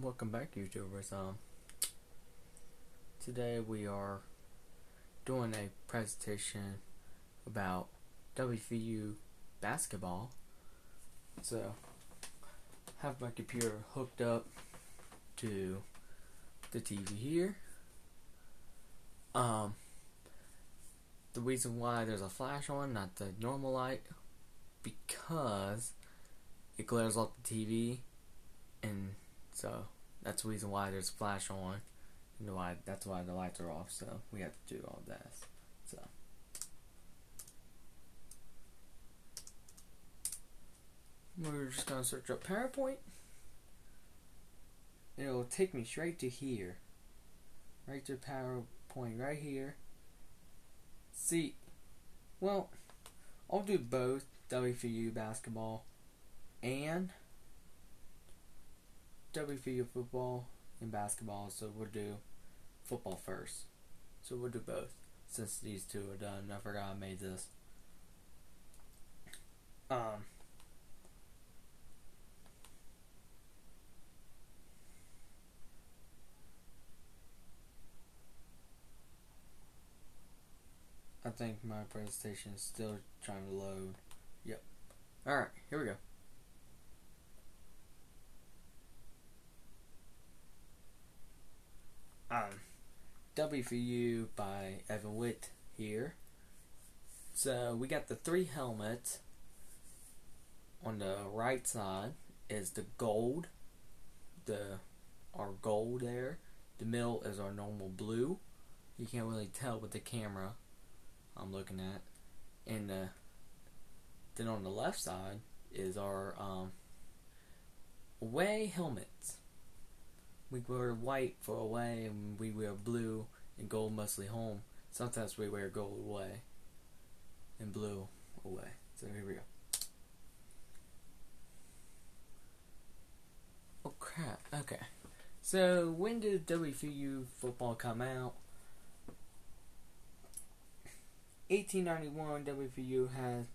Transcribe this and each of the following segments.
Welcome back, YouTubers. Today we are doing a presentation about WVU basketball. So, have my computer hooked up to the TV here. The reason why there's a flash on, not the normal light, because it glares off the TV, and so that's the reason why there's a flash on. That's why the lights are off, so we have to do all this. So we're just gonna search up PowerPoint. It'll take me straight to here. Right to PowerPoint right here. See, well, I'll do both WVU basketball and WVU football and basketball, so we'll do football first. So we'll do both since these two are done. I forgot I made this. I think my presentation is still trying to load. Yep. Alright, here we go. WVU by Evan Witt here. So we got the three helmets. On the right side is the gold, our gold there. The middle is our normal blue. You can't really tell with the camera I'm looking at. And then on the left side is our away helmets. We wear white for away, and we wear blue and gold mostly home. Sometimes we wear gold away and blue away. So here we go. Oh crap, okay. So when did WVU football come out? 1891, WVU has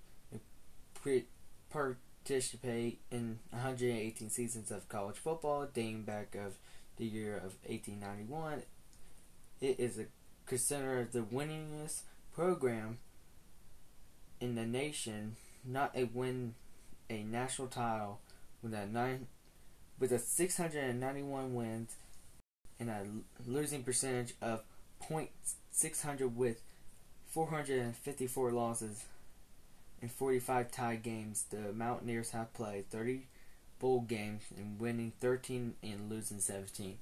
participate in 118 seasons of college football dating back of the year of 1891. It is considered the winningest program in the nation, not a win a national title with a 691 wins and a losing percentage of .600 with 454 losses and 45 tied games. The Mountaineers have played 30 bowl games and winning 13 and losing 17.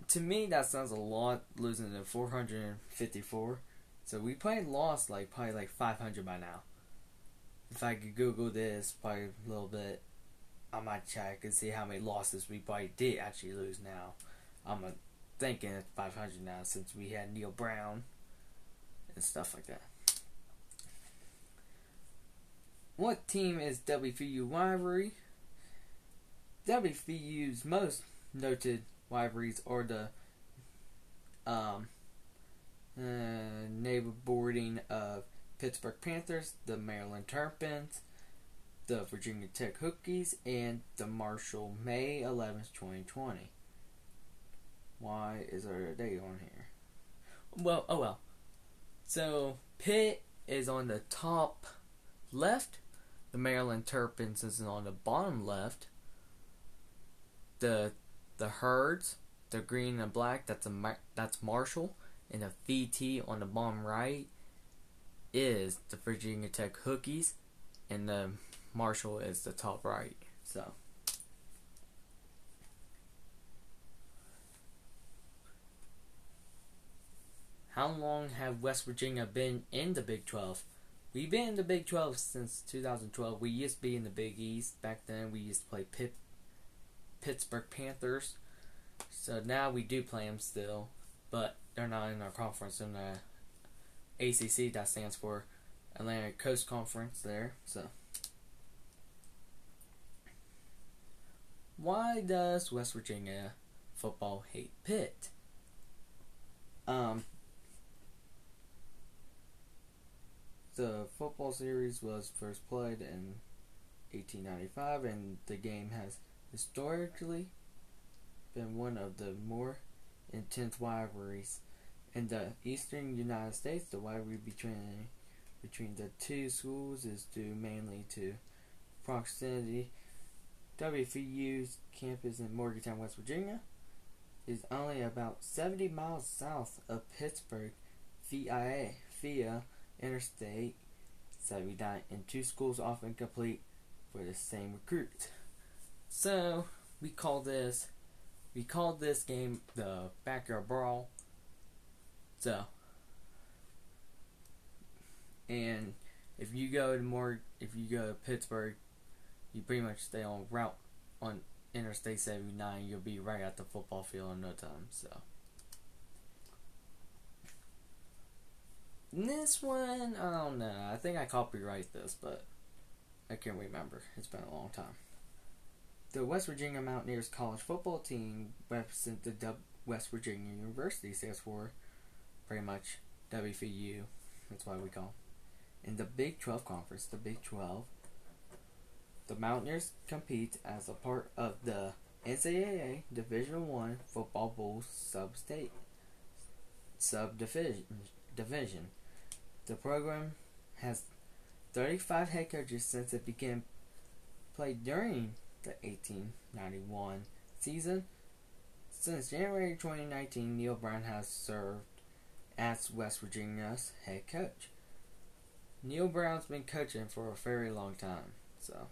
To me, that sounds a lot, losing to 454. So we probably lost probably like 500 by now. If I could Google this probably a little bit, I might check and see how many losses we probably did actually lose now. I'm thinking it's 500 now since we had Neil Brown and stuff like that. What team is WVU rivalry? WVU's most noted rivalries are the neighboring of Pittsburgh Panthers, the Maryland Terrapins, the Virginia Tech Hokies, and the Marshall May 11th, 2020. Why is there a date on here? Well, oh well. So Pitt is on the top left. The Maryland Terrapins is on the bottom left. The Herds, the green and black, that's Marshall, and the VT on the bottom right is the Virginia Tech Hokies, and the Marshall is the top right. So how long have West Virginia been in the Big 12? We've been in the Big 12 since 2012. We used to be in the Big East. Back then we used to play Pittsburgh Panthers. So now we do play them still, but they're not in our conference. In the ACC, that stands for Atlantic Coast Conference there. So why does West Virginia football hate Pitt? The football series was first played in 1895, and the game has historically been one of the more intense rivalries in the eastern United States. The rivalry between the two schools is due mainly to proximity. WVU's campus in Morgantown, West Virginia, is only about 70 miles south of Pittsburgh via Interstate 79, and two schools often compete for the same recruit. So we called this game the Backyard Brawl. So, and if you go to Pittsburgh, you pretty much stay on route on Interstate 79. You'll be right at the football field in no time. So, this one, I don't know. I think I copyright this, but I can't remember. It's been a long time. The West Virginia Mountaineers college football team represents the West Virginia University. Stands for pretty much WVU. That's why we call it. In the Big 12 Conference, the Big 12, the Mountaineers compete as a part of the NCAA Division I Football Bowl division. The program has 35 head coaches since it began play during the 1891 season. Since January 2019, Neal Brown has served as West Virginia's head coach. Neal Brown's been coaching for a very long time, so.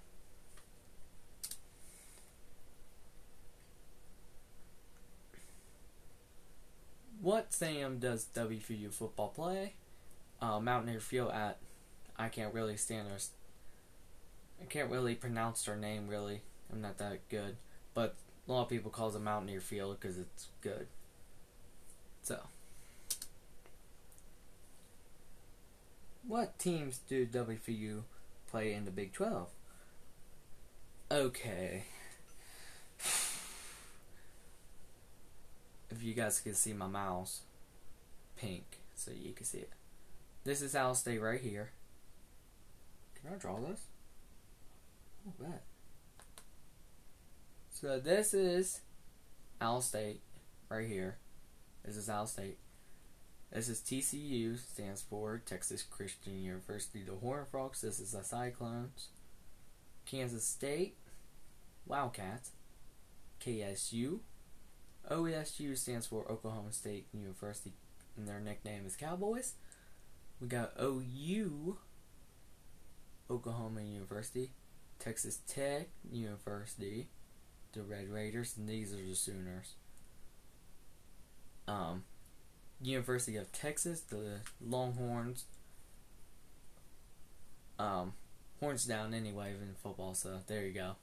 What stadium does WVU football play? Mountaineer Field at, I can't really pronounce their name really. I'm not that good, but a lot of people call it Mountaineer Field because it's good. So, what teams do WVU play in the Big 12? Okay. If you guys can see my mouse, pink, so you can see it. This is Al State right here. Can I draw this? Oh, bad. So this is Al State right here. This is Al State. This is TCU, stands for Texas Christian University. The Horned Frogs. This is the Cyclones. Kansas State, Wildcats. KSU. OSU stands for Oklahoma State University, and their nickname is Cowboys. We got OU, Oklahoma University. Texas Tech University, the Red Raiders, and these are the Sooners. University of Texas, the Longhorns. Horns down anyway in football, so there you go.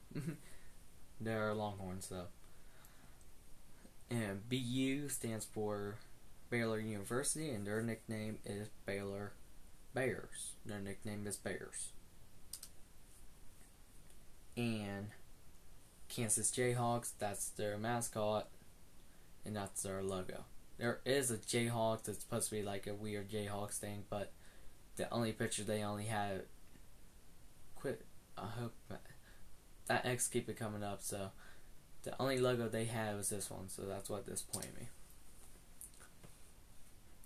They're Longhorns, though. And BU stands for Baylor University, and their nickname is Baylor Bears. Their nickname is Bears. And Kansas Jayhawks, that's their mascot, and that's their logo. There is a Jayhawk that's supposed to be like a weird Jayhawks thing, but the only picture they only had. I hope that X keep it coming up, so the only logo they had was this one, so that's what disappointed me.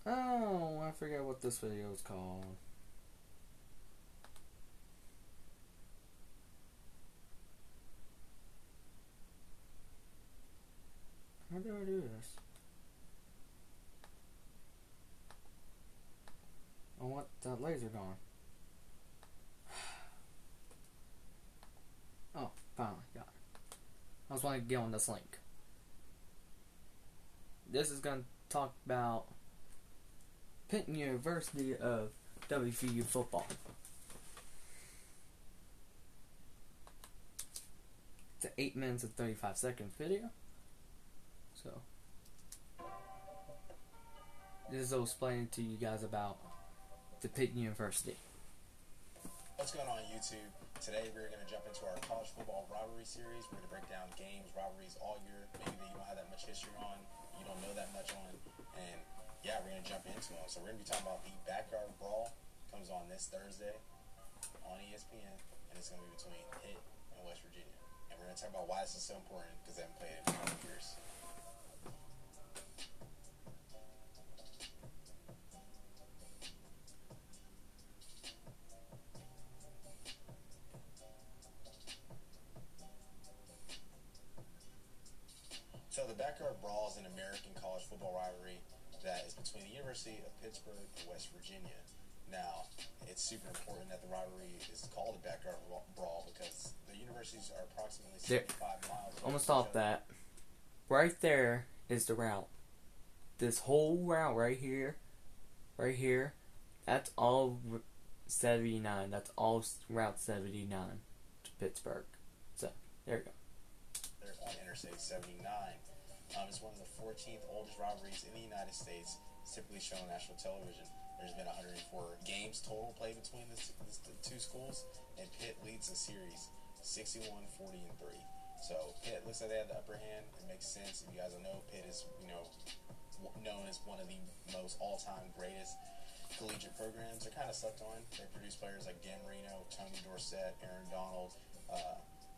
Oh, I forget what this video is called. How do I do this? I want that laser gone. Oh, finally got it. I was wanting to get on this link. This is going to talk about Pitt University of WVU football. It's an 8 minutes and 35 seconds video. So, this is explaining to you guys about the Pitt University. What's going on YouTube? Today we're going to jump into our college football rivalry series. We're going to break down games, rivalries all year, maybe that you don't have that much history on, you don't know that much on, and yeah, we're going to jump into them. So we're going to be talking about the Backyard Brawl. Comes on this Thursday on ESPN, and it's going to be between Pitt and West Virginia. And we're going to talk about why this is so important because they haven't played it in 5 years. So the Backyard Brawl is an American college football rivalry that is between the University of Pittsburgh and West Virginia. Now, it's super important that the rivalry is called the Backyard Brawl because the universities are approximately 75 miles away. I'm gonna stop that. Right there is the route. This whole route right here, that's all 79. That's all Route 79 to Pittsburgh. So, there you go. They're on Interstate 79. It's one of the 14th oldest rivalries in the United States. It's typically shown on national television. There's been 104 games total played between the two schools, and Pitt leads the series 61, 40, and 3. So Pitt looks like they have the upper hand. It makes sense. If you guys don't know, Pitt is known as one of the most all-time greatest collegiate programs. They're kind of slept on. They produce players like Dan Marino, Tony Dorsett, Aaron Donald,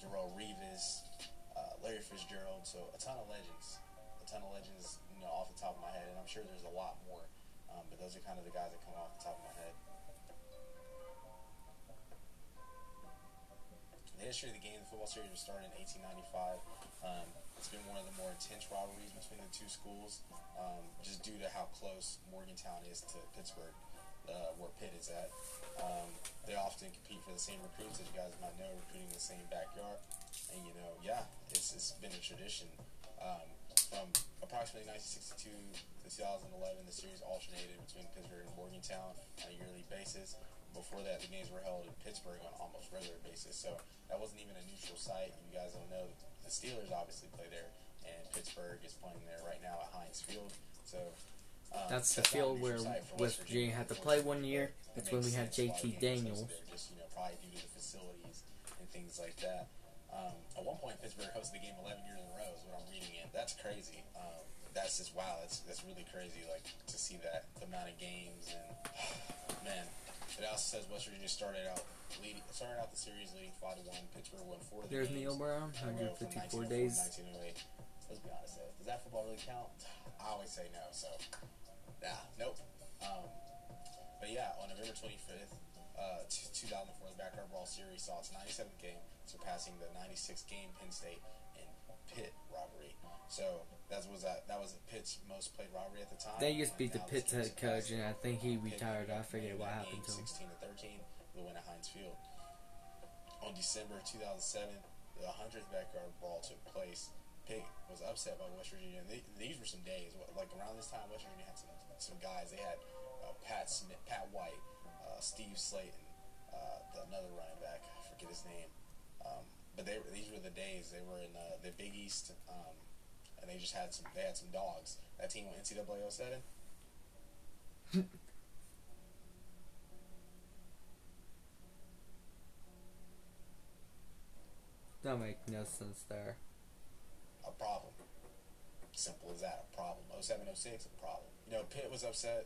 Darrell Revis, Larry Fitzgerald. So a ton of legends, off the top of my head, and I'm sure there's a lot more. But those are kind of the guys that come off the top of my head. The history of the game, the football series was started in 1895. It's been one of the more intense rivalries between the two schools, just due to how close Morgantown is to Pittsburgh, where Pitt is at. They often compete for the same recruits, as you guys might know, recruiting the same backyard. And, it's been a tradition. From approximately 1962 to 2011, the series alternated between Pittsburgh and Morgantown on a yearly basis. Before that, the games were held in Pittsburgh on an almost regular basis, so that wasn't even a neutral site. If you guys don't know, the Steelers obviously play there, and Pittsburgh is playing there right now at Heinz Field. So that's the field where West Virginia had to play one year. That's when we had JT Daniels. Just probably due to the facilities and things like that. At one point, Pittsburgh hosted the game 11 years in a row is what I'm reading in. That's crazy. That's just wow. That's really crazy. Like to see that the amount of games and man. It also says West Virginia started out the series leading 5-1. Pittsburgh won 4 of the There's games. Neil Brown, 154 days. 1908. Let's be honest. Does that football really count? I always say no. So, nope. But yeah, on November 25th, 2004, the Backyard Brawl series saw its 97th game, surpassing the 96th game Penn State and Pitt rivalry. So that was Pitt's most played rivalry at the time. They just beat the Pitt's head coach, and I think he retired. I forget what happened to him. 16-13, the win at Heinz Field. On December 2007, the 100th Backyard Brawl took place. Pitt was upset by West Virginia. And these were some days. Like around this time, West Virginia had some guys. They had Pat White, Steve Slayton, another running back. I forget his name. But these were the days. They were in the Big East. And they just had some dogs. That team won NCAA 07. That makes no sense there. A problem. Simple as that. A problem. 07, 06, a problem. Pitt was upset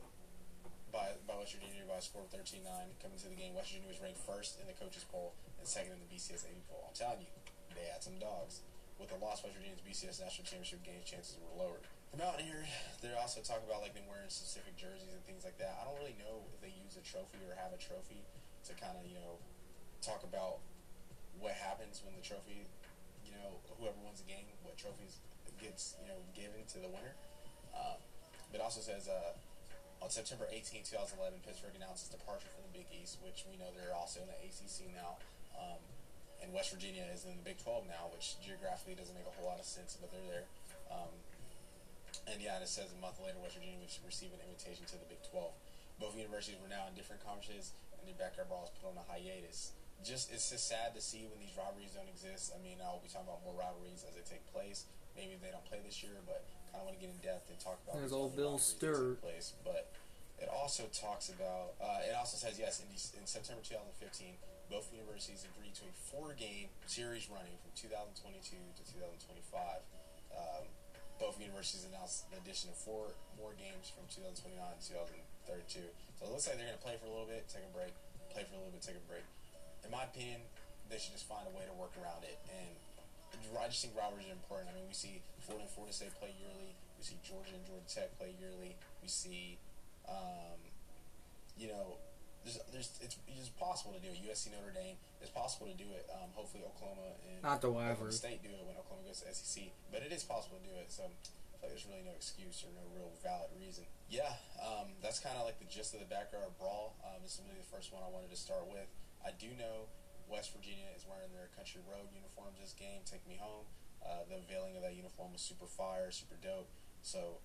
by West Virginia by a score of 13-9 coming to the game. West Virginia was ranked first in the coaches poll and second in the BCS AP poll. I'm telling you, they had some dogs. With the loss, West Virginia's BCS National Championship games chances were lowered. From out here, they also talk about them wearing specific jerseys and things like that. I don't really know if they use a trophy or have a trophy to kind of, talk about what happens when the trophy, whoever wins the game, what trophies gets, given to the winner. But it also says, on September 18, 2011, Pittsburgh announced its departure from the Big East, which we know they're also in the ACC now. And West Virginia is in the Big 12 now, which geographically doesn't make a whole lot of sense, but they're there. And it says a month later, West Virginia would receive an invitation to the Big 12. Both universities were now in different conferences, and their Backyard Brawl was put on a hiatus. It's just sad to see when these rivalries don't exist. I mean, I'll be talking about more rivalries as they take place. Maybe they don't play this year, but kind of want to get in depth and talk about. There's old Bill Stewart. But it also talks about. It also says yes in September 2015. Both universities agreed to a 4-game series running from 2022 to 2025. Both universities announced the addition of 4 more games from 2029 to 2032. So it looks like they're going to play for a little bit, take a break, play for a little bit, take a break. In my opinion, they should just find a way to work around it. And I just think rivalries are important. I mean, we see Florida and Florida State play yearly. We see Georgia and Georgia Tech play yearly. We see, you know, it's possible to do it. USC Notre Dame, it's possible to do it. Hopefully Oklahoma and Not the Oklahoma rivalry. State do it when Oklahoma goes to SEC, but it is possible to do it. So I feel like there's really no excuse or no real valid reason. Yeah, that's kind of like the gist of the Backyard Brawl. This is really the first one I wanted to start with. I do know West Virginia is wearing their Country Road uniforms this game. Take me home. The unveiling of that uniform was super fire, super dope. So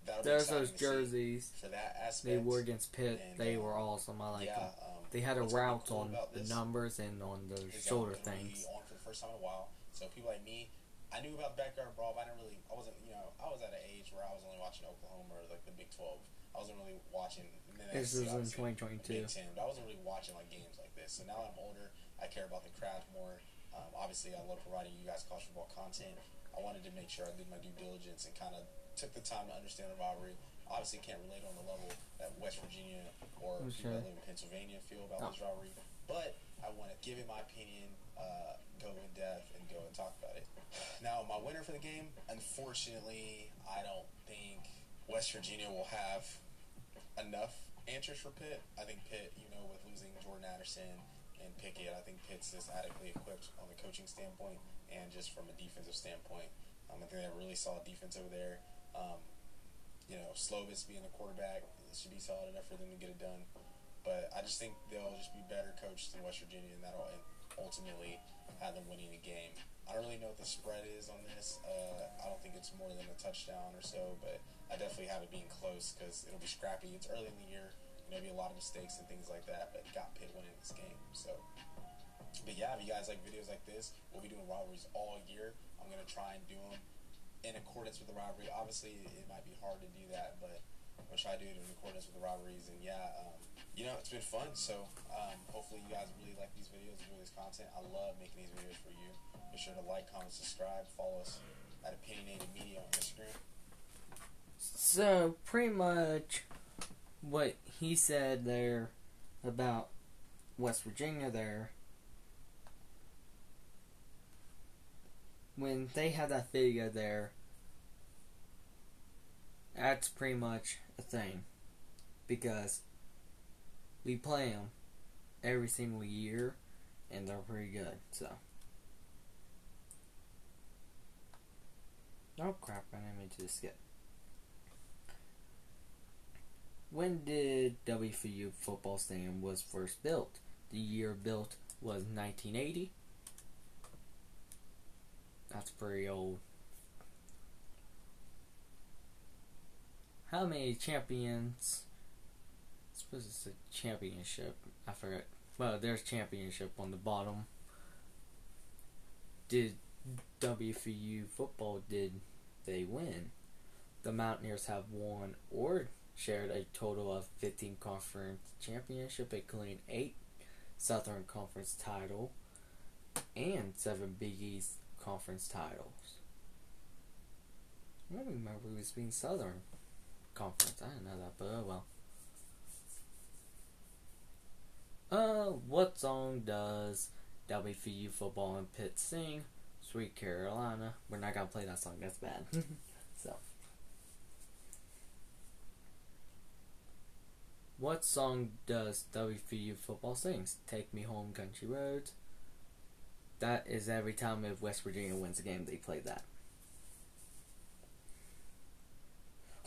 that'll There's be those exciting to see jerseys for that aspect. they wore against Pitt. And, They were awesome. I like them. yeah, They had a what's gonna be route cool on about the this numbers and on the is shoulder that we're gonna things. be on for the first time in a while. So people like me, I knew about Backyard Brawl, but I wasn't, I was at an age where I was only watching Oklahoma or like the Big 12. I wasn't really watching. And then This SEC, was in obviously, 2022. Big 10, but I wasn't really watching like games like this. So now that I'm older, I care about the craft more. Obviously, I love providing you guys college football content. I wanted to make sure I did my due diligence and kind of took the time to understand the rivalry. Obviously, can't relate on the level that West Virginia or people that live in Pennsylvania feel about this rivalry. But I want to give it my opinion, go in depth, and go and talk about it. Now, my winner for the game, unfortunately, I don't think West Virginia will have enough answers for Pitt. I think Pitt, with losing Jordan Addison and Pickett, I think Pitt's just adequately equipped on the coaching standpoint and just from a defensive standpoint. I think they have really solid defense over there. Slovis being the quarterback, it should be solid enough for them to get it done. But I just think they'll just be better coached than West Virginia, and that'll ultimately have them winning the game. I don't really know what the spread is on this. I don't think it's more than a touchdown or so, but I definitely have it being close because it'll be scrappy. It's early in the year. Maybe a lot of mistakes and things like that, but got Pitt winning this game. So, but yeah, if you guys like videos like this, we'll be doing rivalries all year. I'm going to try and do them in accordance with the rivalry. Obviously, it might be hard to do that, but I'll try to do it in accordance with the rivalries. And yeah, it's been fun. So hopefully you guys really like these videos, enjoy this content. I love making these videos for you. Be sure to like, comment, subscribe, follow us at Opinionated Media on Instagram. So, pretty much what he said there about West Virginia there, when they had that video there, that's pretty much a thing. Because we play them every single year, and they're pretty good, so. Oh crap, I didn't mean to skip. When did WVU Football Stadium was first built? The year built was 1980. That's pretty old. How many champions? I suppose it's a championship. I forgot. Well, there's championship on the bottom. Did WVU football, did they win? The Mountaineers have won or shared a total of 15 conference championships, including 8 Southern Conference titles and 7 Big East Conference titles. I don't remember it was being Southern Conference. I didn't know that, but oh well. What song does WVU football and Pitt sing? Sweet Carolina. We're not gonna play that song. That's bad. So. What song does WVU football sings? Take Me Home, Country Roads. That is every time if West Virginia wins a game, they play that.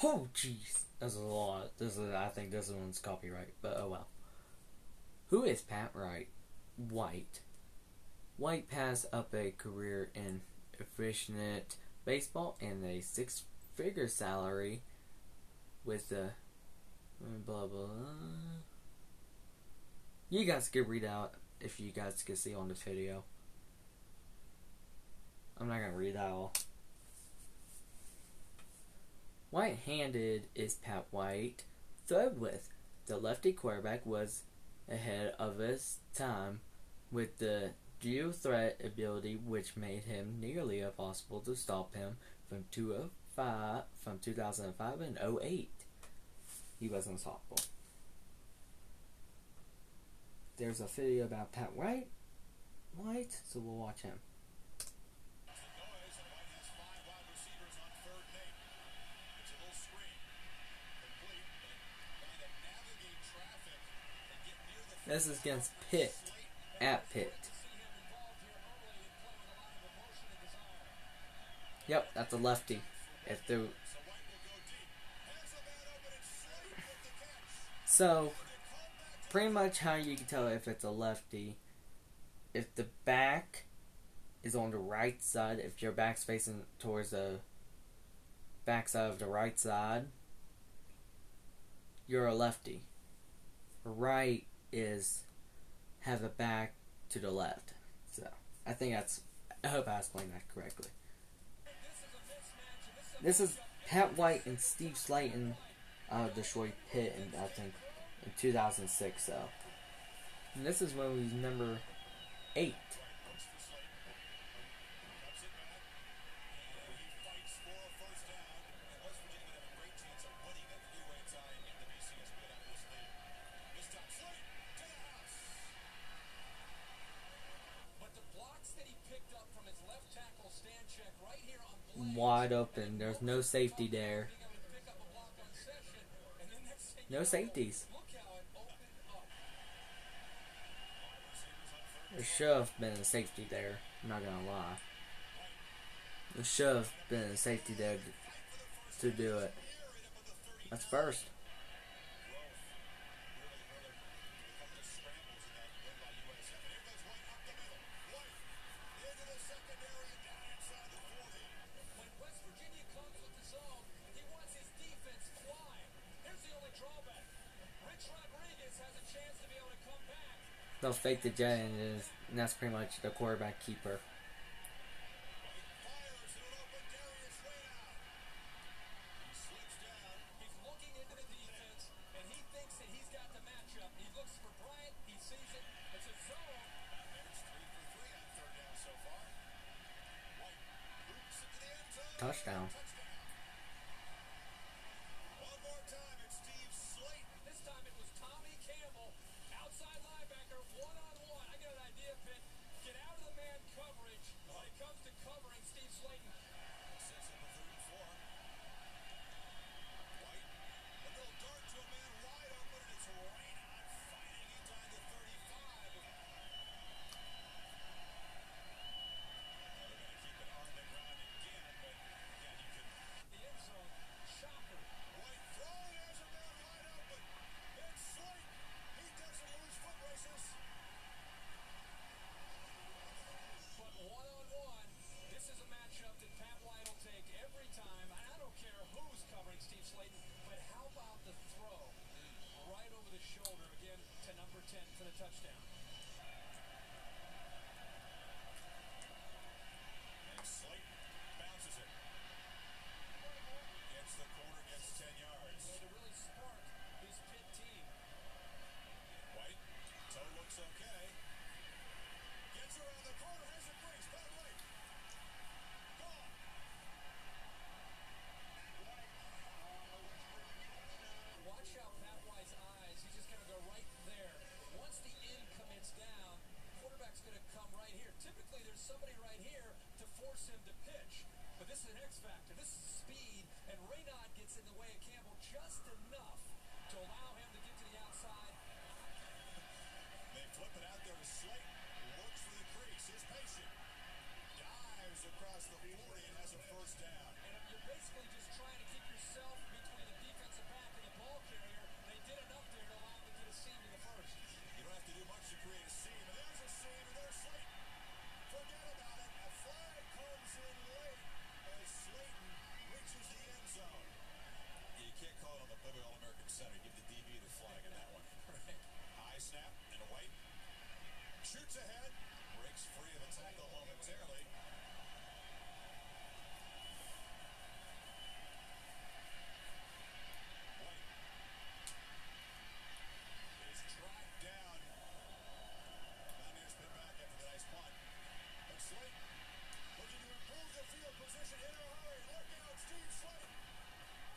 Oh, jeez. That's a lot. I think this one's copyright, but oh well. Who is Pat White? White passed up a career in efficient baseball and a 6-figure salary with the blah blah. You guys can read out if you guys can see on this video. I'm not gonna read that all. White-handed is Pat White throwed with. The lefty quarterback was ahead of his time with the dual threat ability, which made him nearly impossible to stop him from 2005 and 2008. He was unstoppable. There's a video about Pat White. White, so we'll watch him. This is against Pitt, at Pitt. Yep, that's a lefty. If the So, pretty much how you can tell if it's a lefty, if the back is on the right side, if your back's facing towards the back side of the right side, you're a lefty. Right is have a back to the left. So, I hope I explained that correctly. This is Pat White and Steve Slayton destroyed Pitt in, I think, in 2006, so. And this is when we was number 8. Wide open. There's no safety there. No safeties. There should have been a safety there. I'm not gonna lie. There should have been a safety there to do it. That's first. They'll fake the jet, and that's pretty much the quarterback keeper. Touchdown.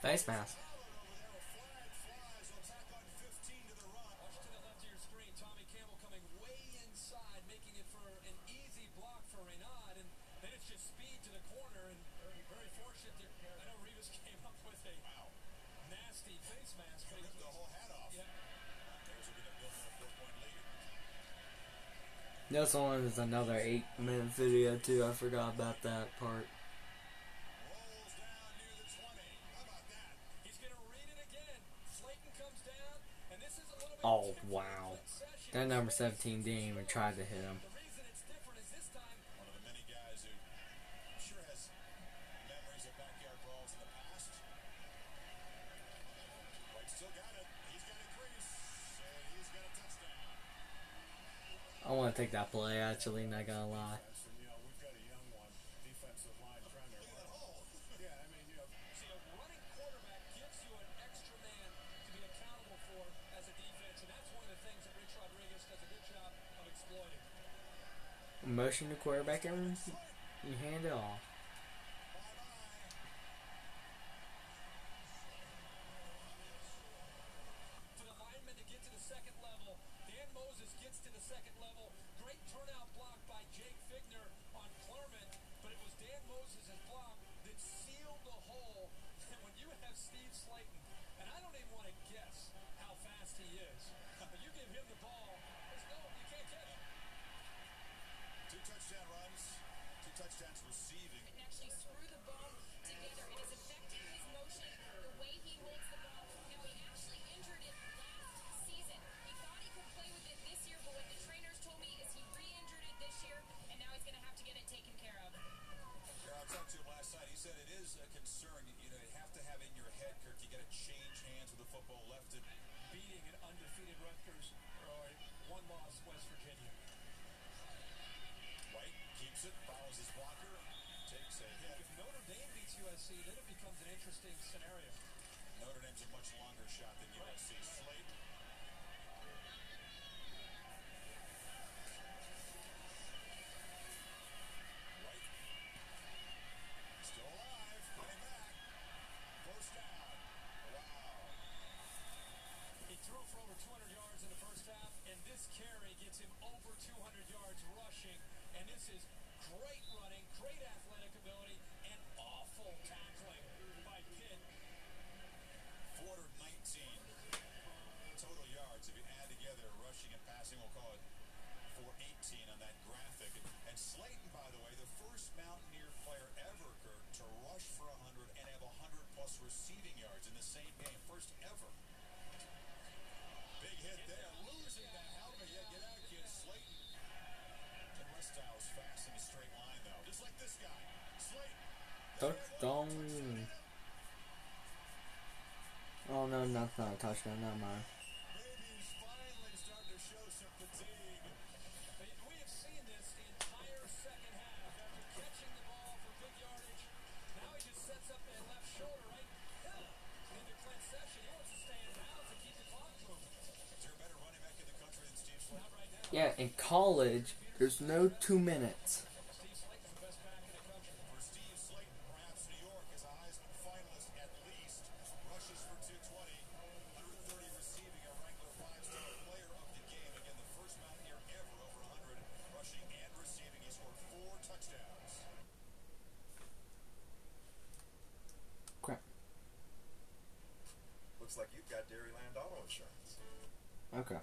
Face mask. Ripped the whole hat off. Bears looking to build on a 4-point lead. This one is another 8-minute video too. I forgot about that part. Rolls down near the 20. How about that? He's going to read it again. Slayton comes down, and this is a little bit Oh different wow, session. that number 17 didn't even try to hit him. The reason it's different is this time one of the many guys who I'm sure has memories of backyard brawls in the past. White still got it. He's got a crease, and he's got a touchdown. I want to take that play actually, not gonna lie. And, you know, we've got a young one, defensive line trying to. Look at that hole. Yeah, I mean, you know. See, a running quarterback gives you an extra man to be accountable for as a defense, and that's one of the things that Rich Rodriguez does a good job of exploiting. Motion to quarterback and you hand it off. For the lineman to get to the second level, Dan Moses gets to the second level. Great turnout block by Jake Figner on Clermont, but it was Dan Moses' block that sealed the hole. And when you have Steve Slayton, and I don't even want to guess how fast he is, but you give him the ball, you can't catch him. 2 touchdown runs, 2 touchdowns receiving. And actually screw the ball together. It is affecting his motion, the way he holds the ball. Now, he actually injured it last season. He thought he could play with it this year, but what the trainers told me is he re-injured it this year, and now he's going to have to get it taken care of. Yeah, I talked to him last night. He said it is a concern. You know, you have to have in your head, Kirk, you got to change hands with the football left and beating an undefeated Rutgers or one-loss West Virginia. White keeps it, follows his blocker, takes a hit. If Notre Dame beats USC, then it becomes an interesting scenario. Notre Dame's a much longer shot than USC. Slate. White. Still alive. Coming back. First down. Wow. He threw for over 200 yards in the first half, and this carry gets him over 200 yards rushing. And this is great running, great athletic ability, and awful tackling by Pitt. 419 total yards. If you add together rushing and passing, we'll call it 418 on that graphic. And Slayton, by the way, the first Mountaineer player ever, Kurt, to rush for 100 and have 100-plus receiving yards in the same game. First ever. Big hit there. Losing the helmet. Yeah, get out, kid. Slayton. And Restow is fast in a straight line, though. Just like this guy. Slayton. Touchdown. Oh no, that's not a touchdown, not mine. Maybe he's finally starting to show some fatigue. We have seen this the entire second half. After catching the ball for big yardage, now he just sets up that left shoulder, right? Into Clint Session. He wants to stay in bounds and keep the clock moving. Is there a better running back in the country than Steve Slayton? Not right now. Yeah, in college, there's no 2 minutes. Steve Slayton's the best back in the country. For Steve Slayton, perhaps New York is a Heisman finalist at least. Rushes for 220, 130 receiving, a regular 5-star player of the game. Again, the first Mountaineer ever over 100 rushing and receiving. He scored 4 touchdowns. Crap. Looks like you've got Dairyland Auto Insurance. Okay.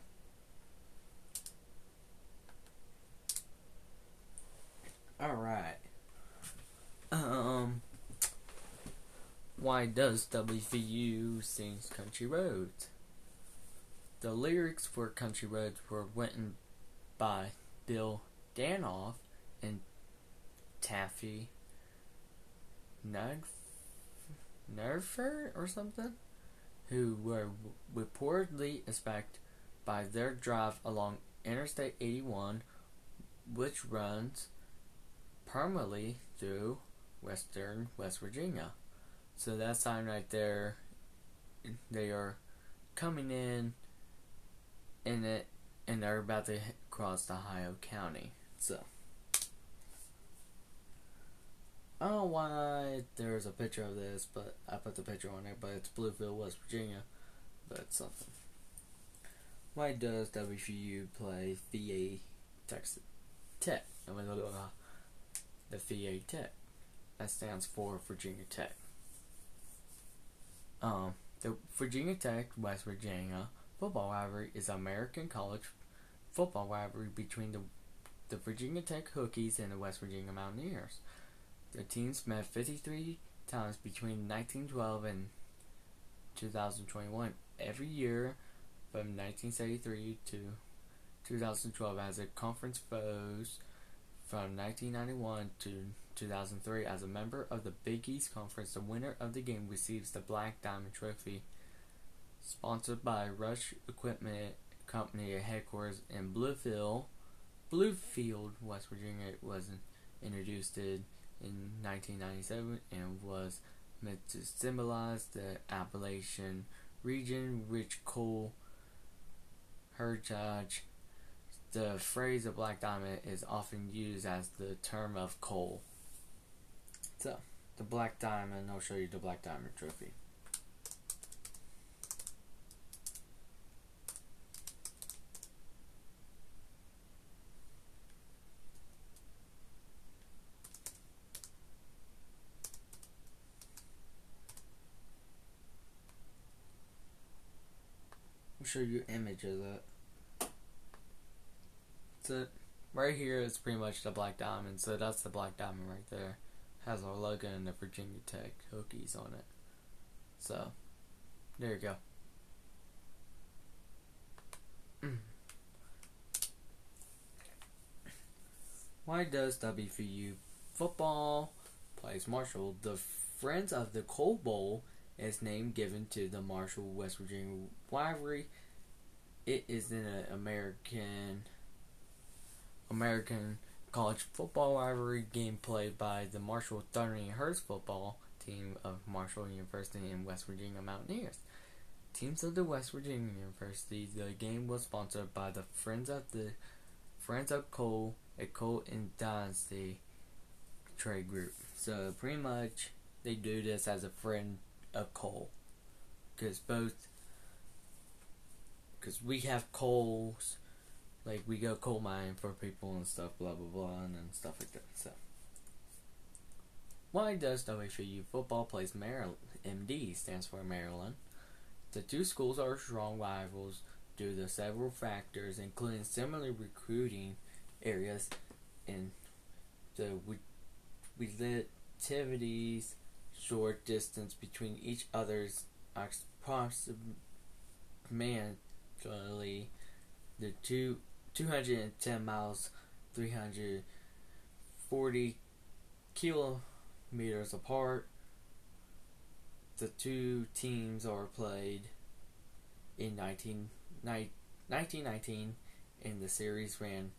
Alright. Why does WVU sing Country Roads? The lyrics for Country Roads were written by Bill Danoff and Taffy Nerfer or something, who were reportedly inspired by their drive along Interstate 81, which runs permanently through western West Virginia. So that sign right there, they are coming in it, and they're about to cross Ohio County. So I don't know why there's a picture of this, but I put the picture on there, but it's Bluefield, West Virginia, but it's something. Why does WVU play VA Texas Tech? The VA Tech. That stands for Virginia Tech. The Virginia Tech West Virginia football rivalry is an American college football rivalry between the Virginia Tech Hokies and the West Virginia Mountaineers. The teams met 53 times between 1912 and 2021 every year from 1973 to 2012 as a conference foes, from 1991 to 2003 as a member of the Big East Conference. The winner of the game receives the Black Diamond Trophy. Sponsored by Rush Equipment Company at headquarters in Bluefield, West Virginia. It was introduced in 1997 and was meant to symbolize the Appalachian region, rich coal heritage. The phrase "a black diamond" is often used as the term of coal. So, the Black Diamond, I'll show you the Black Diamond Trophy. I'll show you an image of that. So, right here is pretty much the Black Diamond, so that's the Black Diamond right there. Has our logo and the Virginia Tech Hokies on it. So, there you go. Why does WVU football plays Marshall? The Friends of the Coal Bowl is name given to the Marshall West Virginia rivalry. It is an American college football rivalry game played by the Marshall Thundering Herd football team of Marshall University and West Virginia Mountaineers. Teams of the West Virginia University. The game was sponsored by the Friends of Coal, a coal and dynasty trade group. So pretty much they do this as a friend of coal, because we have coals. Like, we go coal mining for people and stuff, blah, blah, blah, and stuff like that. So, why does WVU football plays Maryland? MD stands for Maryland. The two schools are strong rivals due to several factors, including similar recruiting areas and the relativities, short distance between each other's approximately the 210 miles, 340 kilometers apart. The two teams are played in 1919, and the series ran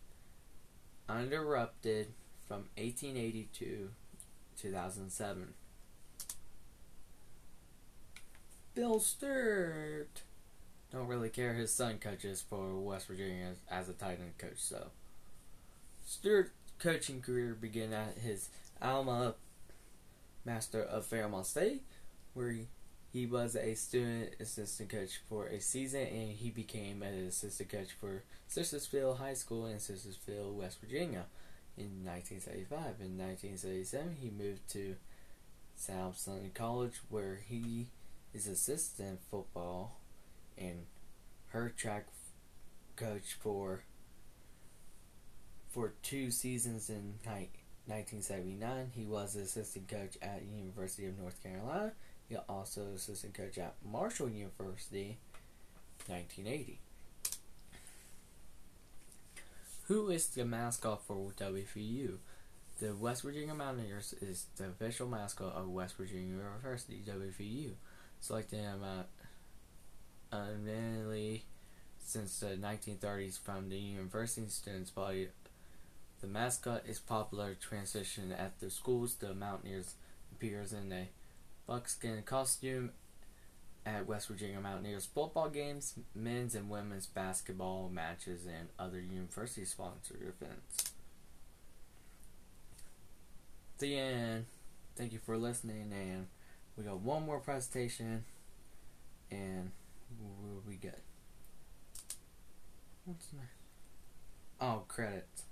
uninterrupted from 1880 to 2007. Bill Sturt don't really care. His son coaches for West Virginia as a tight end coach. So, Sturt's coaching career began at his alma mater of Fairmont State, where he was a student assistant coach for a season, and he became an assistant coach for Sistersville High School in Sistersville, West Virginia in 1975. In 1977, he moved to Southland College, where he is assistant football and her track coach for 2 seasons. In 1979, he was assistant coach at University of North Carolina. He also assistant coach at Marshall University, 1980. Who is the mascot for WVU? The West Virginia Mountaineers is the official mascot of West Virginia University, WVU. Selected him unanimously since the 1930s from the university students' body. The mascot is popular transition at the schools. The Mountaineers appears in a buckskin costume at West Virginia Mountaineers football games, men's and women's basketball matches, and other university sponsored events. The end. Thank you for listening, and we got one more presentation, and we'll be good. What's next? Oh, credits.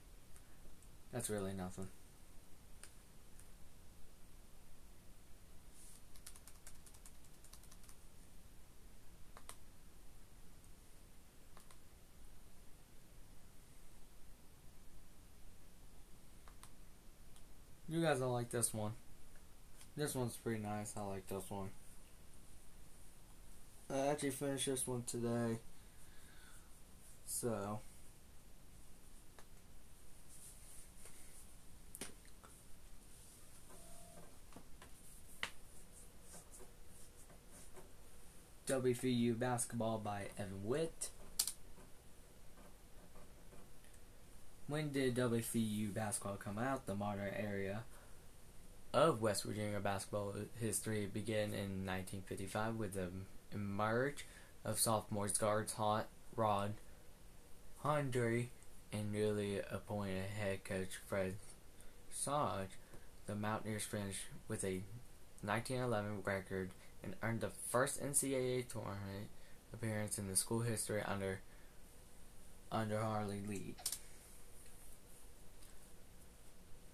That's really nothing. You guys will like this one. This one's pretty nice. I like this one. I actually finished this one today. So WVU Basketball by Evan Witt. When did WVU basketball come out? The modern era of West Virginia basketball history began in 1955 with the emerge of sophomores guards Hot Rod Hundrey and newly appointed head coach Fred Sage. The Mountaineers finished with a 1911 record and earned the first NCAA tournament appearance in the school history under Harley Lee.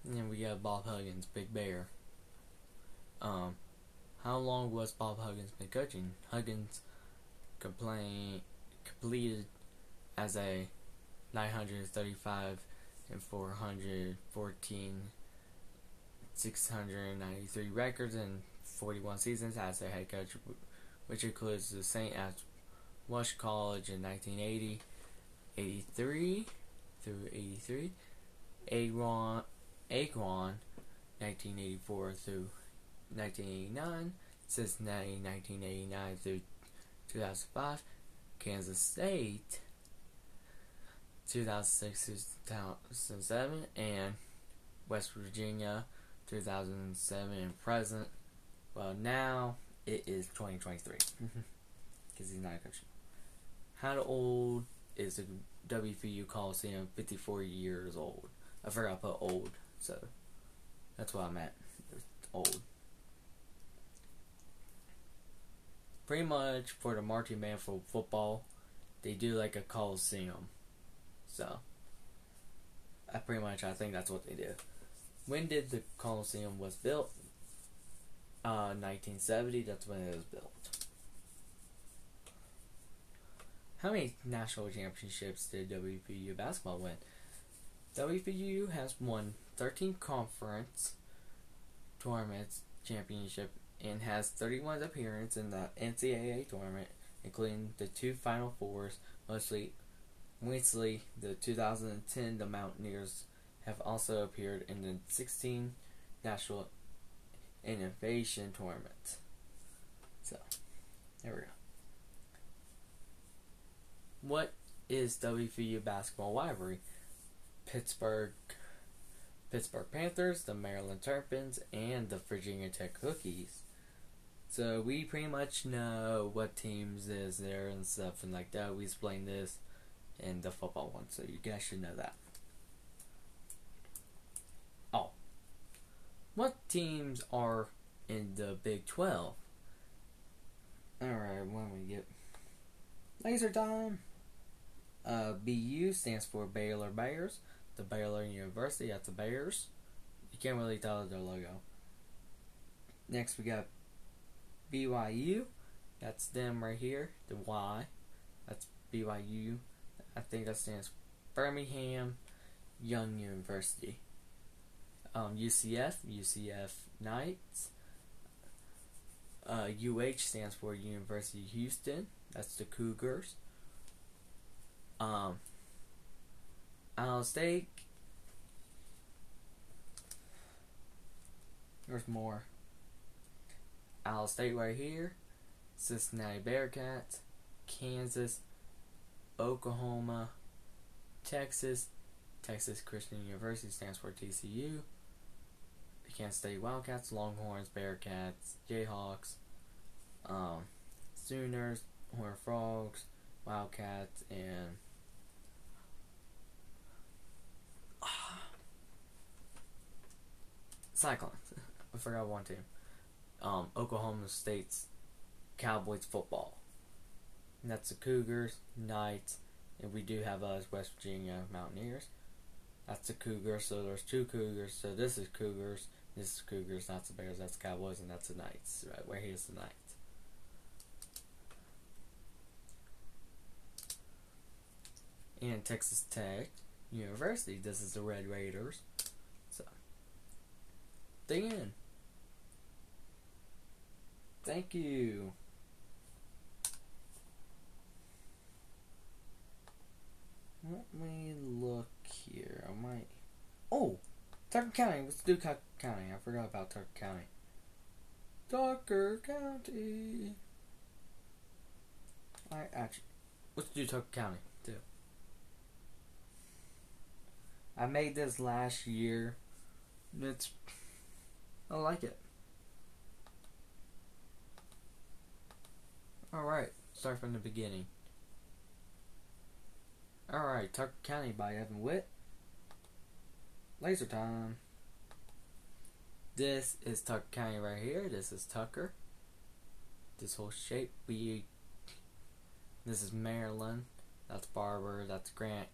And then we got Bob Huggins, Big Bear. How long was Bob Huggins been coaching? Huggins completed as a 935 and 414, 693 records in 41 seasons as a head coach, which includes the St. Wash College in 1980, 83 through 83, Akron 1984 through 1989, Cincinnati 1989 through 2005, Kansas State 2006 to 2007, and West Virginia 2007 and present. Well, now it is 2023 because he's not a coach. How old is the WVU Coliseum? 54 years old. I forgot to put old, so that's what I meant. It's old. Pretty much for the Marching Band for football, they do like a Coliseum. So, I think that's what they do. When did the Coliseum was built? 1970, that's when it was built. How many national championships did WVU basketball win? WVU has won 13 conference tournaments championship and has 31 appearances in the NCAA tournament, including the 2 Final Fours. Mostly, the 2010, the Mountaineers have also appeared in the 16 National Innovation Tournament. So, there we go. What is WVU basketball rivalry? Pittsburgh Panthers, the Maryland Terrapins, and the Virginia Tech Hokies. So we pretty much know what teams is there and stuff and like that. We explained this in the football one, so you guys should know that. Oh, what teams are in the Big 12? Alright, when we get laser time. BU stands for Baylor Bears. The Baylor University, that's the Bears. You can't really tell their logo. Next we got BYU. That's them right here. The Y. That's BYU. I think that stands for Birmingham Young University. UCF Knights. UH stands for University of Houston. That's the Cougars. Iowa State. There's more. Iowa State right here. Cincinnati Bearcats. Kansas. Oklahoma. Texas. Texas Christian University stands for TCU. The Kansas State Wildcats. Longhorns. Bearcats. Jayhawks. Sooners. Horned Frogs. Wildcats. And Cyclones. I forgot one team. Oklahoma State's Cowboys football. And that's the Cougars, Knights, and we do have West Virginia Mountaineers. That's the Cougars, so there's 2 Cougars. So this is Cougars, this is Cougars, that's the Bears, that's the Cowboys, and that's the Knights. Right, where here's the Knights. And Texas Tech University, this is the Red Raiders. So, The end. Thank you. Let me look here. I might. Oh! Tucker County. Let's do Tucker County. I forgot about Tucker County. Tucker County. Let's do Tucker County too. I made this last year. I like it. Alright, start from the beginning. Alright, Tucker County by Evan Witt. Laser time. This is Tucker County right here. This is Tucker. This whole shape. This is Maryland. That's Barber. That's Grant.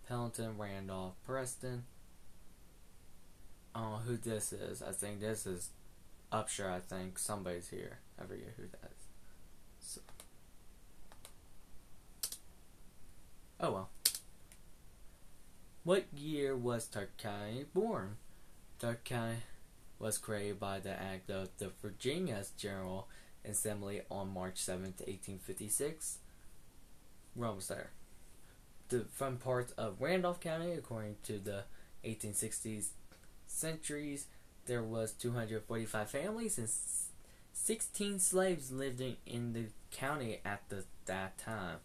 Pendleton, Randolph, Preston. I don't know who this is. I think this is Upshur. I think somebody's here. I forget who that is. So. Oh well. What year was Tucker County born? Tucker County was created by the act of the Virginia General Assembly on March 7th, 1856. We're almost there. From parts of Randolph County, according to the 1860s census, there was 245 families and 16 slaves living in the county at that time.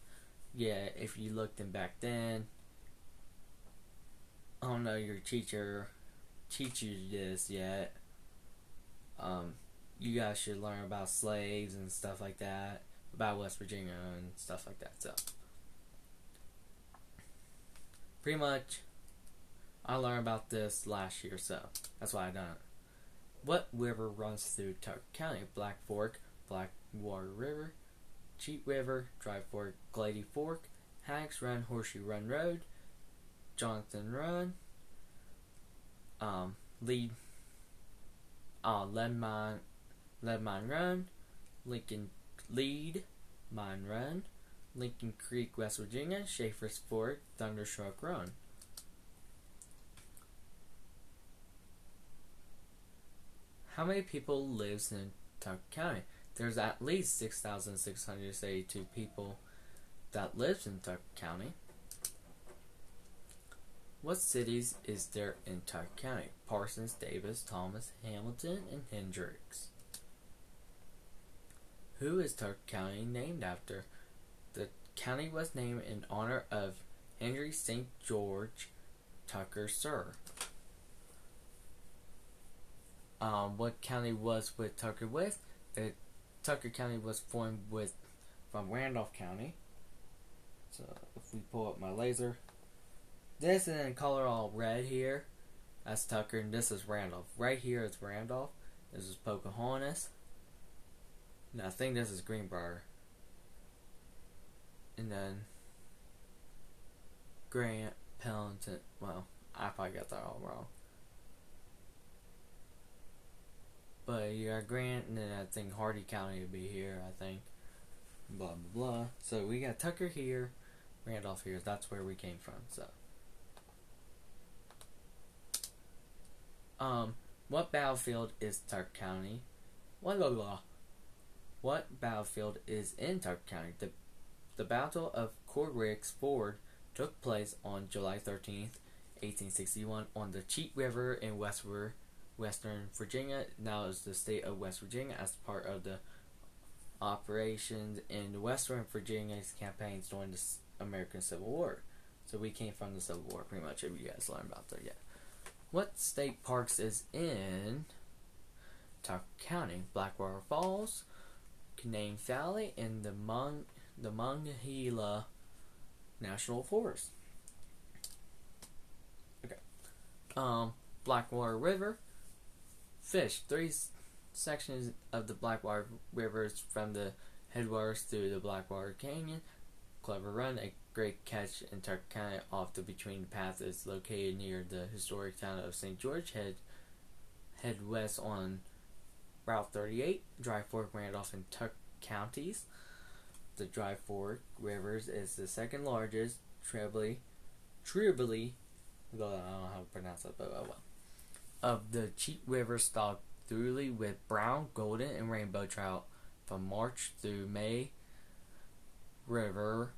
Yeah, if you looked in back then, I don't know your teacher teach you this yet. You guys should learn about slaves and stuff like that, about West Virginia and stuff like that. So, pretty much, I learned about this last year, so that's why I done it. What river runs through Tucker County? Black Fork, Blackwater River, Cheat River, Dry Fork, Glady Fork, Hacks Run, Horseshoe Run Road, Johnson Run, Lead Mine Run, Lincoln Lead Mine Run, Lincoln Creek, West Virginia, Schaefer's Fork, Thunderstruck Run. How many people lives in Tucker County? There's at least 6,682 people that lives in Tucker County. What cities is there in Tucker County? Parsons, Davis, Thomas, Hamilton, and Hendricks. Who is Tucker County named after? The county was named in honor of Henry St. George Tucker, Sir. What county was with Tucker with? Tucker County was formed from Randolph County. So if we pull up my laser, this is in color all red here. That's Tucker, and this is Randolph. Right here is Randolph. This is Pocahontas. And I think this is Greenbrier. And then Grant, Pendleton. Well, I probably got that all wrong. But you got Grant, and then I think Hardy County would be here, I think. Blah, blah, blah. So we got Tucker here, Randolph here. That's where we came from, so. What battlefield is Tucker County? Blah, blah, blah. What battlefield is in Tucker County? The Battle of Cornwallis Ford took place on July 13th, 1861 on the Cheat River in Western Virginia. Now is the state of West Virginia as part of the operations in the Western Virginia's campaigns during the American Civil War. So we came from the Civil War, pretty much, if you guys learned about that yet. What state parks is in Tucker County? Blackwater Falls, Canaan Valley, and the Monongahela National Forest. Okay. Blackwater River. Fish. 3 sections of the Blackwater River from the headwaters through the Blackwater Canyon. Clever Run, a great catch in Tucker County off the Between Path, is located near the historic town of St. George. Head west on Route 38. Dry Fork, Randolph, and Tucker counties. The Dry Fork Rivers is the second largest tributary. I don't know how to pronounce that, but oh well. of the Cheat River stocked thoroughly with brown, golden, and rainbow trout from March through May. River's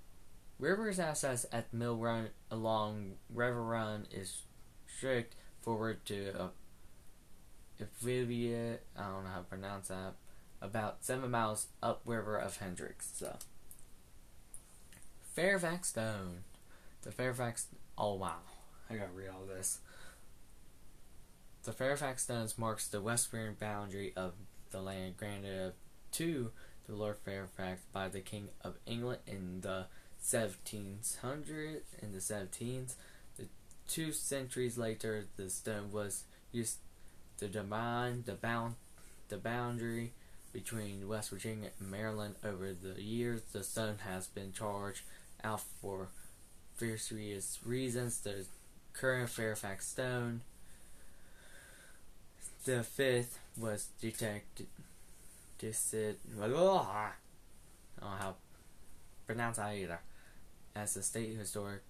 access at Mill Run along River Run is strict forward to affiliate, I don't know how to pronounce that, about 7 miles upriver of Hendricks. So, Fairfax Stone. Oh wow, I gotta read all this. The Fairfax Stones marks the western boundary of the land granted to the Lord Fairfax by the King of England in the 1700s. In the 17s, 2 centuries later, the stone was used to define the boundary between West Virginia and Maryland. Over the years, the stone has been charged out for various reasons. The current Fairfax Stone, the 5th, was detected. I don't know how to pronounce that either. As a state historic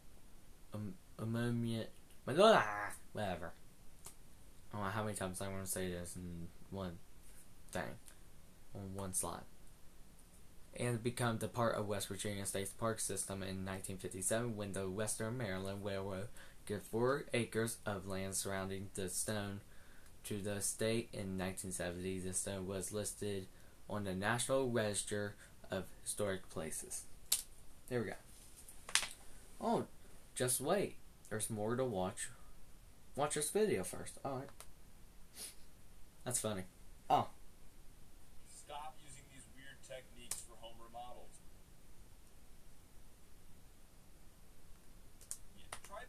monument, whatever. I don't know how many times I want to say this in one thing, on one slide. And become the part of West Virginia State's park system in 1957 when the Western Maryland Railroad gave 4 acres of land surrounding the stone to the state. In 1970, the stone was listed on the National Register of Historic Places. There we go. Oh, just wait. There's more to watch. Watch this video first. Alright. That's funny. Oh. Stop using these weird techniques for home remodels. Try.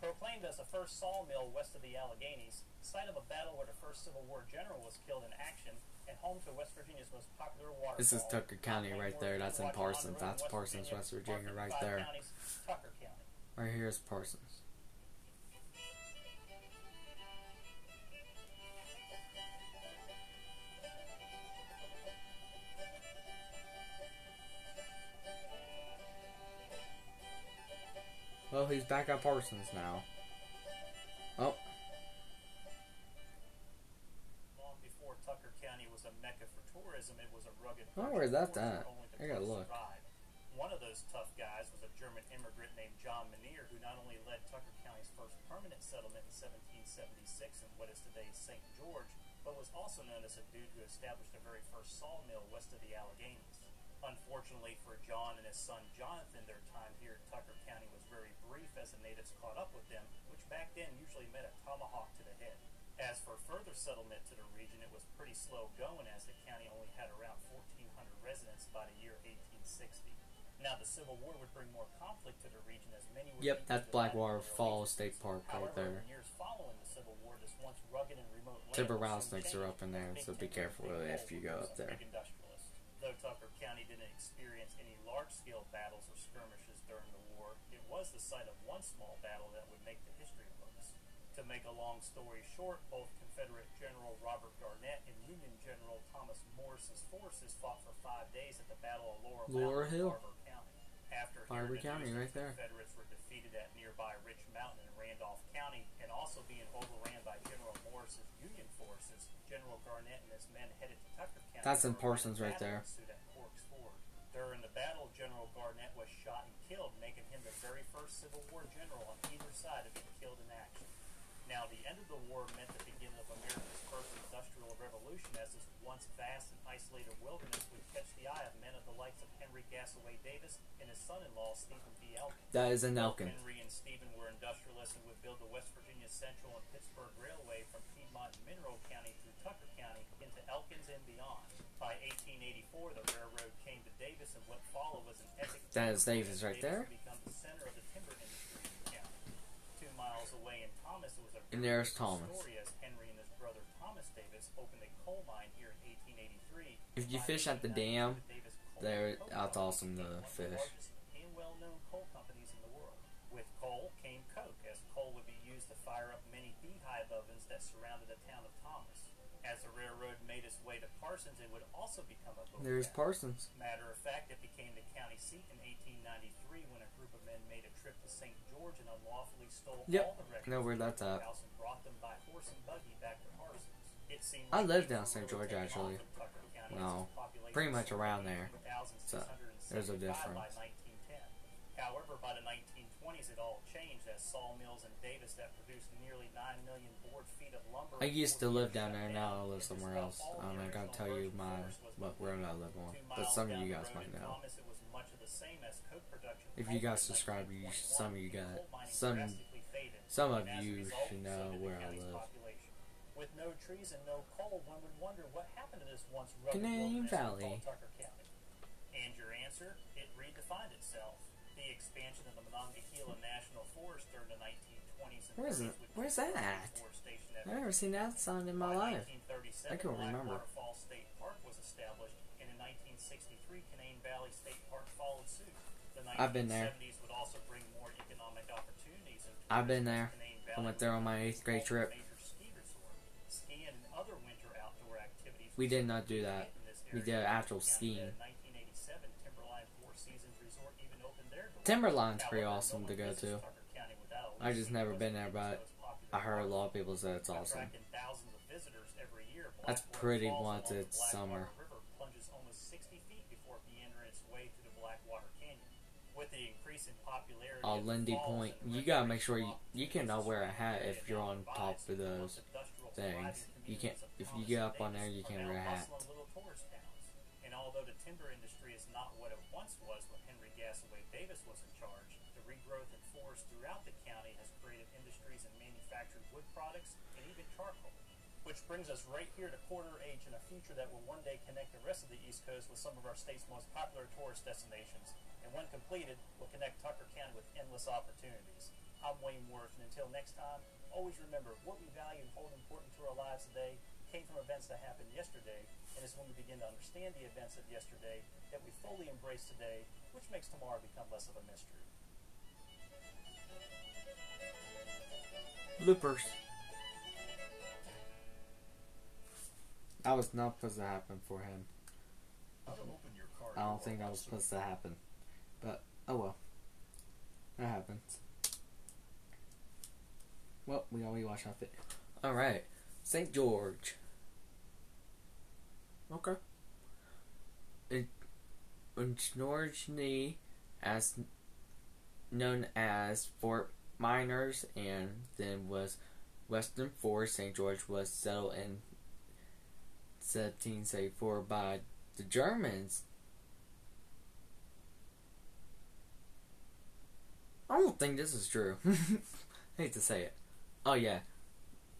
Proclaimed as the first sawmill west of the Alleghenies, site of a battle where the first Civil War general was killed in action, and home to West Virginia's most popular waterfall. This is Tucker County right there. That's in Parsons. That's Parsons, West Virginia right there. Tucker County. Right here is Parsons. Well, he's back at Parsons now. Oh. Long before Tucker County was a mecca for tourism, it was a rugged. Oh, where's that at? I gotta look. One of those tough guys was a German immigrant named John Menier, who not only led Tucker County's first permanent settlement in 1776 in what is today's St. George, but was also known as a dude who established the very first sawmill west of the Alleghenies. Unfortunately for John and his son Jonathan, their time here in Tucker County was very brief as the natives caught up with them, which back then usually meant a tomahawk to the head. As for further settlement to the region, it was pretty slow going as the county only had around 1,400 residents by the year 1860. Now the Civil War would bring more conflict to the region as many would. Yep, that's Blackwater Falls State Park right there. In the years following the Civil War, this once rugged and remote land Timber rattlesnakes are up in there, so be careful if you go up there. Though Tucker County didn't experience any large-scale battles or skirmishes during the war, it was the site of one small battle that would make the history books. To make a long story short, both Confederate General Robert Garnett and Union General Thomas Morris's forces fought for 5 days at the Battle of Laurel Hill. Barber County. After Barber County, right there. Confederates were defeated at nearby Rich Mountain in Randolph County, and also being overran by General Morris's Union forces, General Garnett and his men headed to Tucker County. That's in Parsons right there. At Corks Ford. During the battle, General Garnett was shot and killed, making him the very first Civil War general on either side to be killed in action. Now, the end of the war meant the beginning of America's first industrial revolution, as this once vast and isolated wilderness would catch the eye of men of the likes of Henry Gassaway Davis and his son-in-law, Stephen B. Elkin. That is an Elkin. Henry and Stephen were industrialists and would build the West Virginia Central and Pittsburgh Railway from Piedmont and Monroe County through Tucker County into Elkins and beyond. By 1884, the railroad came to Davis, and what followed was an epic. That is Davis right there. Become the center of the timber industry in the county. 2 miles away in Thomas, it was a And there's Thomas. story as Henry and his brother Thomas Davis opened a coal mine here in 1883. If you fish at the dam, there, that's awesome to fish. And well-known coal companies in the world. With coal came coke, as coal would be used to fire up many beehive ovens that surrounded the town of Thomas. As the railroad made its way to Parsons, Parsons and would also become a vote There's getter. Parsons. Matter of fact, it became the county seat in 1893 when a group of men made a trip to St. George and unlawfully stole Yep. all the records Know where from the that's at. courthouse and brought them by horse and buggy back to Parsons. It seemed I like lived things down were St. really George, taking actually. off in Tucker County as No, its population pretty much soared around to there. 18,675 there's a by difference. 1910. However, by the 1920s, it all changed as sawmills in Davis that produced nearly 9 million board feet of lumber. I used to were live being down there. shut Now I down, live and just somewhere about else. all I'm the not gonna original tell you virgin my forest was what road I live 2 on, but miles some of down you the guys road might in know. Thomas, it was much of the same as coke production If from you guys Homer in subscribe, 1921, some of you and got coal mining some drastically faded, some of and as a you result, should so know did the where I county's live. population. With no trees and no coal, one would wonder what happened to this once rugged Canadian wilderness we Valley. call Tucker County. And your answer? It redefined itself. The expansion of the Monongahela National Forest during the 1920s and Where's 30s it? would Where's keep the that at? deforestation I've never seen that sign in my by life. 1937, I can remember. Blackwater Falls State Park was established, and in 1963, Canaan Valley State Park followed suit. The 1970s I've been there. would also bring more economic opportunities. And I've been there. Canaan I Valley went there on my would 8th grade become trip. a major ski resort. Skiing and other winter outdoor activities. We were did not do that. in this We area. did actual County skiing. in 1987, Timberline Four Seasons Resort even opened their doors. Timberline's pretty However, awesome no to one go visits to. Tucker County without a I just lease never because been there, it's but so popular I heard a park. lot of people say it's awesome. Attracting thousands of visitors every year, That's Blackwater pretty Falls once along the it's Blackwater summer. River plunges almost 60 feet before meandering its way through the Blackwater Canyon. With the increase in popularity Oh, of the Lindy falls Point. and You gotta make sure recreational you cannot opportunities wear a the hat area if you're now on provides, top of the those most industrial things. thriving You can't. communities of If you Thomas get and up on there, Davis you are can't now wear a hat. bustling little tourist towns. And although the timber industry is not what it once was when Henry Gasaway Davis was in charge, the regrowth in forests throughout the county has created industries in manufactured wood products and even charcoal. Which brings us right here to Quarter H in a future that will one day connect the rest of the East Coast with some of our state's most popular tourist destinations. And when completed, will connect Tucker County with endless opportunities. I'm Wayne Worth, and until next time, always remember what we value and hold important to our lives today came from events that happened yesterday, and it's when we begin to understand the events of yesterday that we fully embrace today, which makes tomorrow become less of a mystery. Bloopers. That was not supposed to happen for him. How to open your car I don't door think that while was swimming. supposed to happen. But, oh well. That happens. Well, we already watched that video. Alright. St. George. Okay. Originally as known as Fort Miners and then was Western Fort, St. George was settled in 1774 by the Germans. I don't think this is true. I hate to say it. Oh yeah.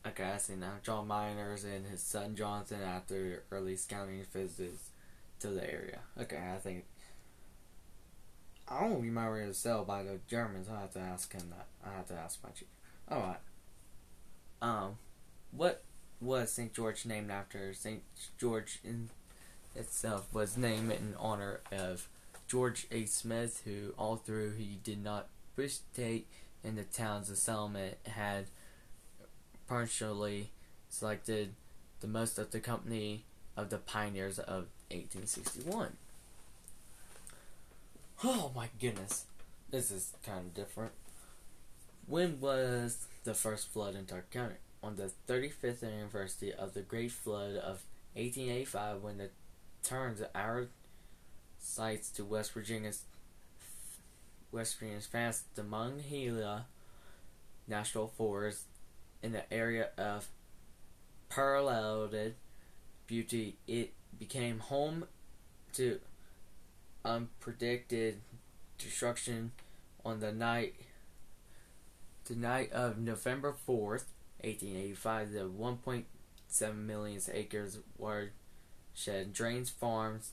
Okay, I see now. John Miners and his son Jonathan after early scouting visits to the area. Okay, I think I don't remember it was settled by the Germans. I have to ask him that. I have to ask my chief. Alright. What was St. George named after? St. George in itself was named in honor of George A. Smith, who all through he did not participate in the towns of settlement had partially selected the most of the company of the pioneers of 1861. Oh my goodness. This is kind of different. When was the first flood in Tucker County? On the 35th anniversary of the Great Flood of 1885, when the turns our sites to West Virginia's fast the Monongahela National Forest in the area of paralleled beauty, it became home to unpredicted destruction on the night of November 4th, 1885. The 1.7 million acres watershed drains farms,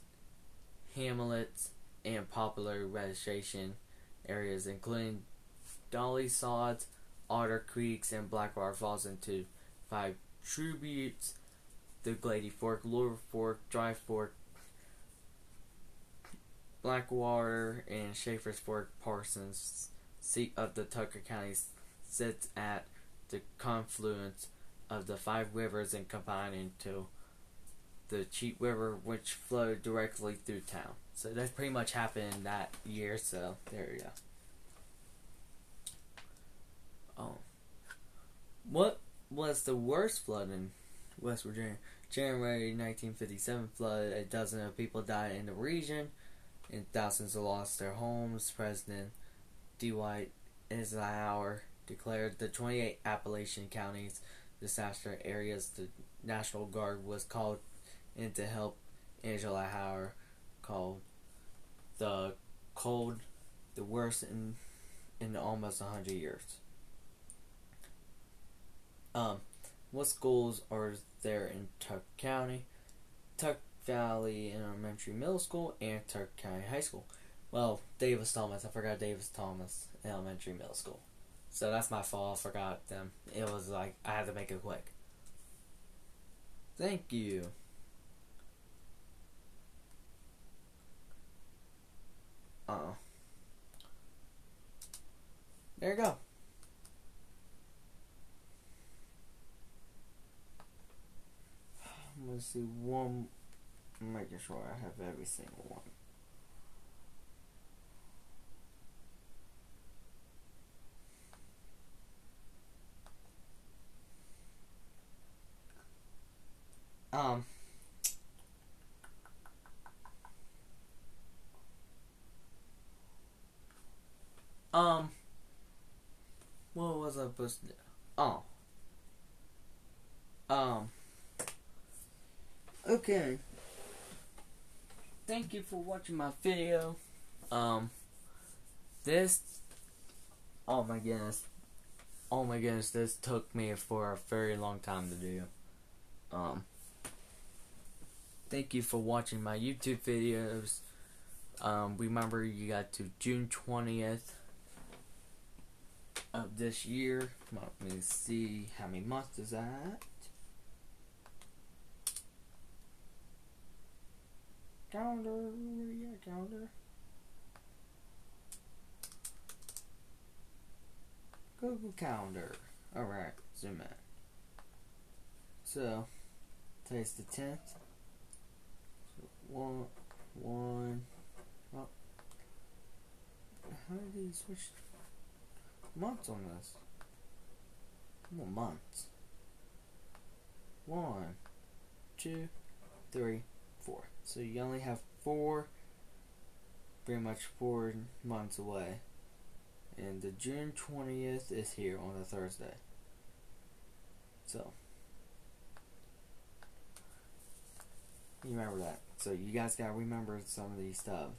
hamlets, and popular recreation areas, including Dolly Sods, Otter Creeks, and Blackwater Falls, into 5 tributes: the Glady Fork, Lower Fork, Dry Fork, Blackwater, and Schaefer's Fork. Parsons, seat of the Tucker County, sits at the confluence of the 5 rivers and combine into the Cheat River, which flowed directly through town. So that pretty much happened that year. So there you go. Oh, what was the worst flood in West Virginia? January 1957 flood. A dozen of people died in the region, and thousands lost their homes. President Dwight Eisenhower declared the 28 Appalachian counties disaster areas. The National Guard was called in to help. Eisenhower called the cold the worst in almost 100 years. What schools are there in Tuck County? Tuck Valley Elementary Middle School and Tuck County High School. Well, Davis Thomas. I forgot Davis Thomas Elementary Middle School. So that's my fault. I forgot them. It was like I had to make it quick. Thank you. There you go. Let's see one. I'm making sure I have every single one. What was I supposed to do? Okay. Thank you for watching my video. This, oh my goodness, this took me for a very long time to do. Thank you for watching my YouTube videos. Remember, you got to June 20th of this year. Let me see how many months is that. Calendar, yeah, calendar. Google Calendar. Alright, zoom in. So, today's the 10th. So, oh, how did he switch months on this? Well, months. 1, 2, 3, 4. So you only have pretty much 4 months away. And the June 20th is here on a Thursday. So, you remember that. So you guys gotta remember some of these stuff.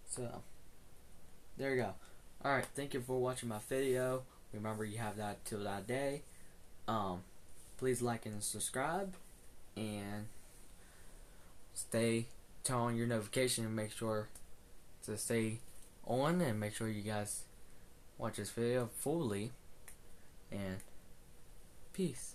So, there you go. Alright, thank you for watching my video. Remember, you have that till that day. Please like and subscribe, and turn on your notification and make sure to stay on, and make sure you guys watch this video fully, and peace.